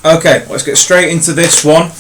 Okay, let's get straight into this one.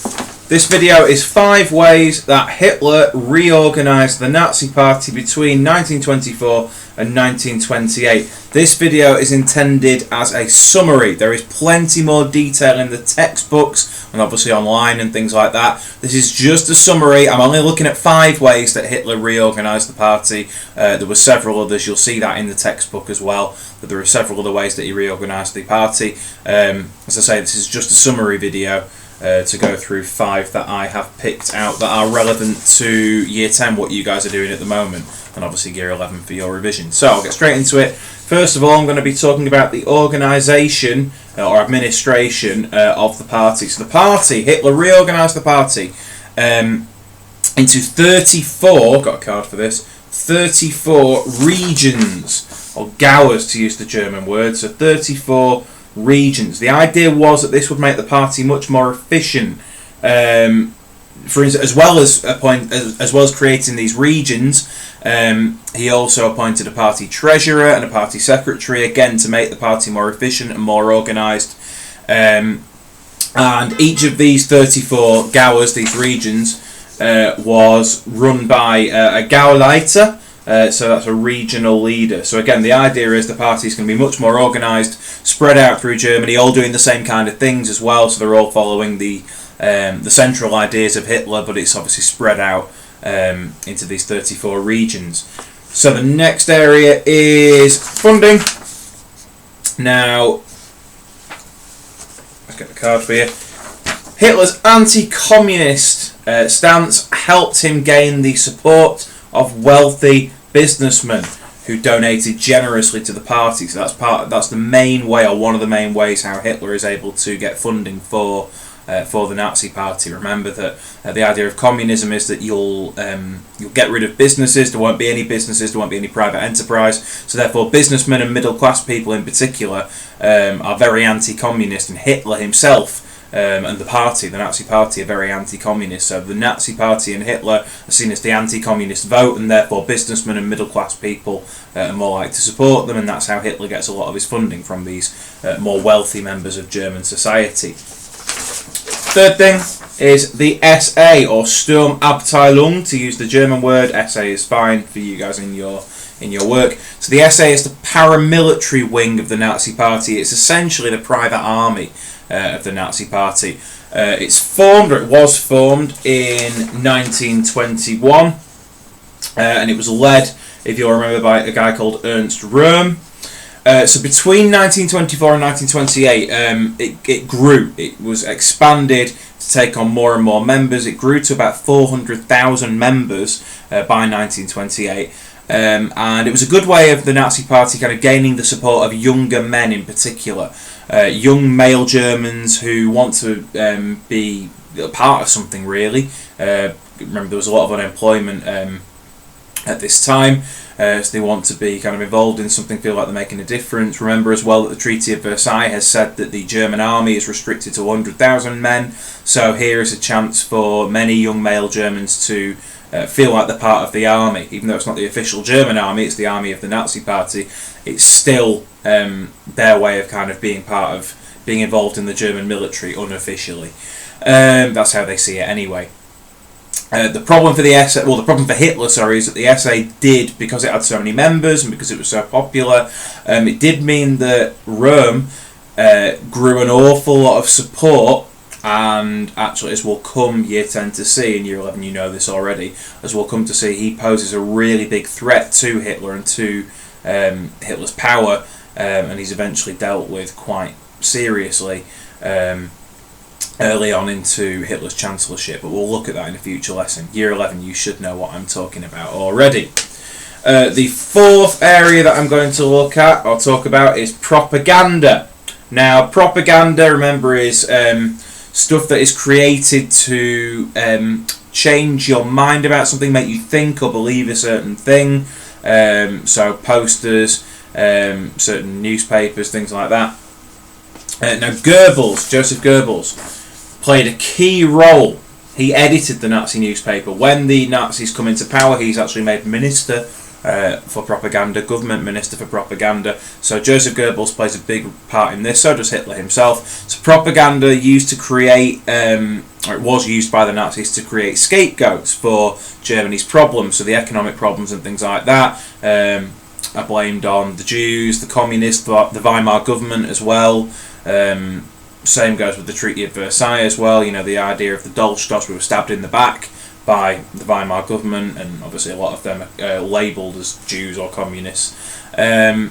This video is 5 ways that Hitler reorganised the Nazi Party between 1924 and 1928. This video is intended as a summary. There is plenty more detail in the textbooks and obviously online and things like that. This is just a summary. I'm only looking at 5 ways that Hitler reorganised the party. There were several others. You'll see that in the textbook as well, that there are several other ways that he reorganised the party. As I say, this is just a summary video to go through 5 that I have picked out that are relevant to Year 10, what you guys are doing at the moment, and obviously Year 11 for your revision. So I'll get straight into it. First of all, I'm going to be talking about the organisation or administration of the party. So the party, Hitler reorganised the party into 34, got a card for this, 34 regions, or Gauers to use the German word, so 34 regions. The idea was that this would make the party much more efficient. For instance, as well as creating these regions, he also appointed a party treasurer and a party secretary, again to make the party more efficient and more organised. And each of these 34 Gauers, these regions, was run by a Gauleiter. So that's a regional leader. So again, the idea is the party is going to be much more organised, spread out through Germany, all doing the same kind of things as well. So they're all following the central ideas of Hitler, but it's obviously spread out into these 34 regions. So the next area is funding. Now, let's get the card for you. Hitler's anti-communist stance helped him gain the support of wealthy businessmen who donated generously to the party. So that's the main way, or one of the main ways, how Hitler is able to get funding for the Nazi Party. Remember that the idea of communism is that you'll get rid of businesses. There won't be any businesses. There won't be any private enterprise. So therefore, businessmen and middle class people in particular are very anti-communist, and Hitler himself and the party, the Nazi Party, are very anti-communist. So the Nazi Party and Hitler are seen as the anti-communist vote, and therefore businessmen and middle-class people are more likely to support them, and that's how Hitler gets a lot of his funding, from these more wealthy members of German society. Third thing is the SA, or Sturmabteilung, to use the German word. SA is fine for you guys in your work. So the SA is the paramilitary wing of the Nazi Party. It's essentially the private army of the Nazi Party. It was formed in 1921, and it was led, if you'll remember, by a guy called Ernst Röhm. So between 1924 and 1928, it grew. It was expanded to take on more and more members. It grew to about 400,000 members by 1928. And it was a good way of the Nazi Party kind of gaining the support of younger men in particular. Young male Germans who want to be a part of something, really. Remember, there was a lot of unemployment at this time, so they want to be kind of involved in something, feel like they're making a difference. Remember as well that the Treaty of Versailles has said that the German army is restricted to 100,000 men, so here is a chance for many young male Germans to feel like they're part of the army. Even though it's not the official German army, it's the army of the Nazi Party, it's still their way of kind of being involved in the German military unofficially. That's how they see it anyway. The problem for Hitler, is that the SA did, because it had so many members and because it was so popular, it did mean that Röhm grew an awful lot of support. And actually, as we'll come Year 10 to see, in Year 11 you know this already, as we'll come to see, he poses a really big threat to Hitler and to Hitler's power, and he's eventually dealt with quite seriously early on into Hitler's chancellorship, but we'll look at that in a future lesson. Year 11, you should know what I'm talking about already. The fourth area that I'm going to look at, or talk about, is propaganda. Now, propaganda, remember, is stuff that is created to change your mind about something, make you think or believe a certain thing. So posters, certain newspapers, things like that. Now Joseph Goebbels, played a key role. He edited the Nazi newspaper. When the Nazis come into power, he's actually made minister for propaganda, government minister for propaganda. So Joseph Goebbels plays a big part in this, so does Hitler himself. So propaganda used to create, or it was used by the Nazis to create scapegoats for Germany's problems, so the economic problems and things like that are blamed on the Jews, the communists, the Weimar government as well. Same goes with the Treaty of Versailles as well. You know, the idea of the Dolchstoss, we were stabbed in the back by the Weimar government, and obviously a lot of them are labelled as Jews or communists. The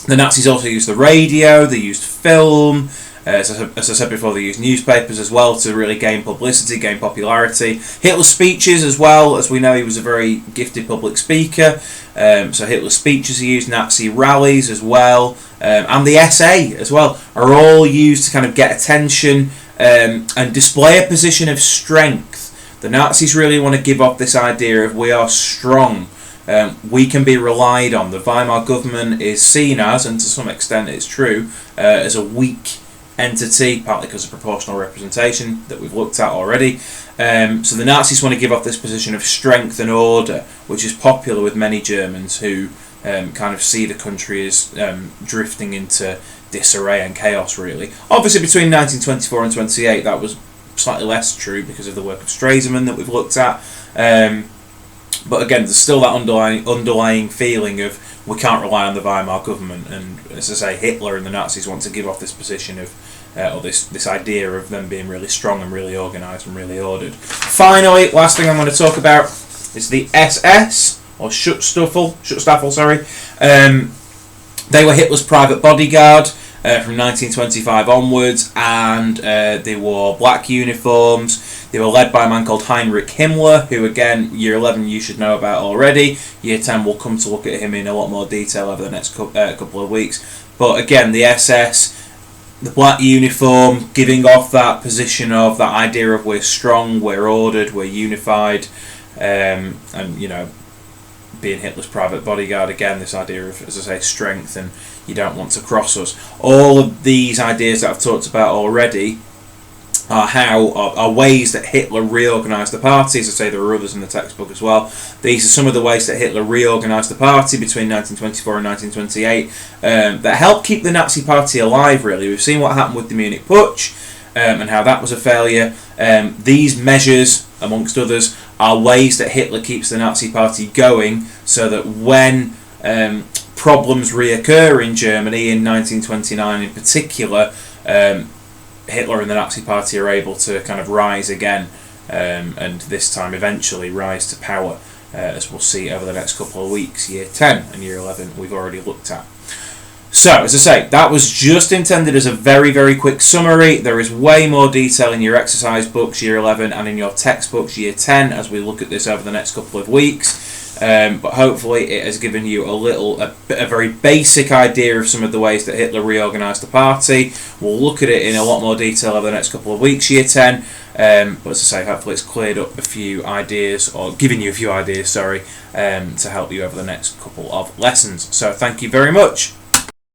Nazis also used the radio, they used film, as I said before, they used newspapers as well to really gain publicity, gain popularity. Hitler's speeches as well, as we know he was a very gifted public speaker, so Hitler's speeches he used, Nazi rallies as well, and the SA as well, are all used to kind of get attention and display a position of strength. The Nazis really want to give off this idea of we are strong, we can be relied on. The Weimar government is seen as, and to some extent it's true, as a weak entity, partly because of proportional representation that we've looked at already. So the Nazis want to give off this position of strength and order, which is popular with many Germans who kind of see the country as drifting into disarray and chaos, really. Obviously between 1924 and 28 that was slightly less true because of the work of Stresemann that we've looked at, but again there's still that underlying feeling of we can't rely on the Weimar government, and as I say, Hitler and the Nazis want to give off this position of or this idea of them being really strong and really organised and really ordered. Finally, last thing I'm going to talk about is the SS, or Schutzstaffel, sorry. They were Hitler's private bodyguard from 1925 onwards, and they wore black uniforms. They were led by a man called Heinrich Himmler, who again, year 11 you should know about already. Year 10 we'll come to look at him in a lot more detail over the next couple of weeks. But again, the SS, the black uniform, giving off that position of that idea of we're strong, we're ordered, we're unified, and you know, being Hitler's private bodyguard, again, this idea of, as I say, strength and you don't want to cross us. All of these ideas that I've talked about already are ways that Hitler reorganised the party. As I say, there are others in the textbook as well. These are some of the ways that Hitler reorganised the party between 1924 and 1928 that helped keep the Nazi party alive, really. We've seen what happened with the Munich Putsch and how that was a failure. These measures, amongst others, are ways that Hitler keeps the Nazi party going, so that when problems reoccur in Germany in 1929 in particular, Hitler and the Nazi party are able to kind of rise again, and this time eventually rise to power, as we'll see over the next couple of weeks. Year 10 and year 11 we've already looked at. So, as I say, that was just intended as a very, very quick summary. There is way more detail in your exercise books, year 11, and in your textbooks, year 10, as we look at this over the next couple of weeks. But hopefully it has given you a very basic idea of some of the ways that Hitler reorganised the party. We'll look at it in a lot more detail over the next couple of weeks, year 10. But as I say, hopefully it's cleared up a few ideas, or given you a few ideas, sorry, to help you over the next couple of lessons. So thank you very much.